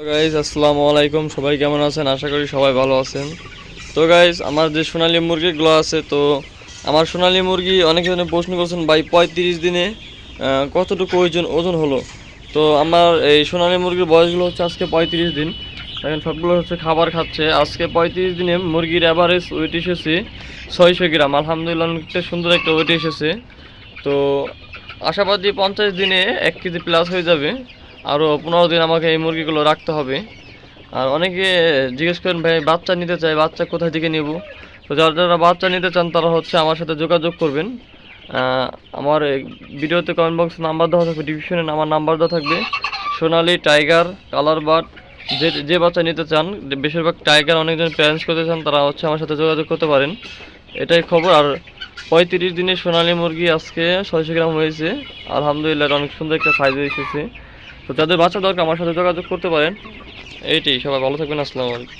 Guys আসসালামু আলাইকুম, সবাই কেমন আছেন? আশা করি সবাই ভালো আছেন। তো গাইজ আমার যে সোনালী মুরগিগুলো আছে, তো আমার সোনালী মুরগি অনেকজনে প্রশ্ন করছেন ভাই 35 দিনে কতটুকু ওজন হলো। তো আমার এই সোনালী মুরগির বয়সগুলো হচ্ছে আজকে 35 দিন। এখন সবগুলো হচ্ছে খাবার খাচ্ছে। আজকে 35 দিনে মুরগির অ্যাভারেজ ওয়েট এসেছে 600 গ্রাম। আলহামদুলিল্লাহ অনেকটা সুন্দর একটা ওয়েট এসেছে। তো আশাবাদী 50 দিনে 1 কেজি প্লাস হয়ে যাবে। আরও 15 দিন আমাকে এই মুরগিগুলো রাখতে হবে। আর অনেকে জিজ্ঞেস করেন ভাই বাচ্চা নিতে চাই, বাচ্চা কোথা থেকে নেব। তো যারা যারা বাচ্চা নিতে চান তারা হচ্ছে আমার সাথে যোগাযোগ করবেন। আমার ভিডিওতে কমেন্ট বক্স নাম্বার দেওয়া থাকবে, ডিসক্রিপশনে আমার নাম্বার দেওয়া থাকবে। সোনালি, টাইগার, কালার বার্ড যে যে বাচ্চা নিতে চান, বেশিরভাগ টাইগার অনেকজন প্যারেন্টস করতে চান, তারা হচ্ছে আমার সাথে যোগাযোগ করতে পারেন। এটাই খবর। আর 35 দিনে সোনালী মুরগি আজকে 600 গ্রাম হয়েছে। আলহামদুলিল্লাহ অনেক সুন্দর একটা সাইজ এসেছে। তো যাদের বাচ্চা দরকার আমার সাথে যোগাযোগ করতে পারেন। এইটাই, সবাই ভালো থাকবেন। আসসালামু আলাইকুম।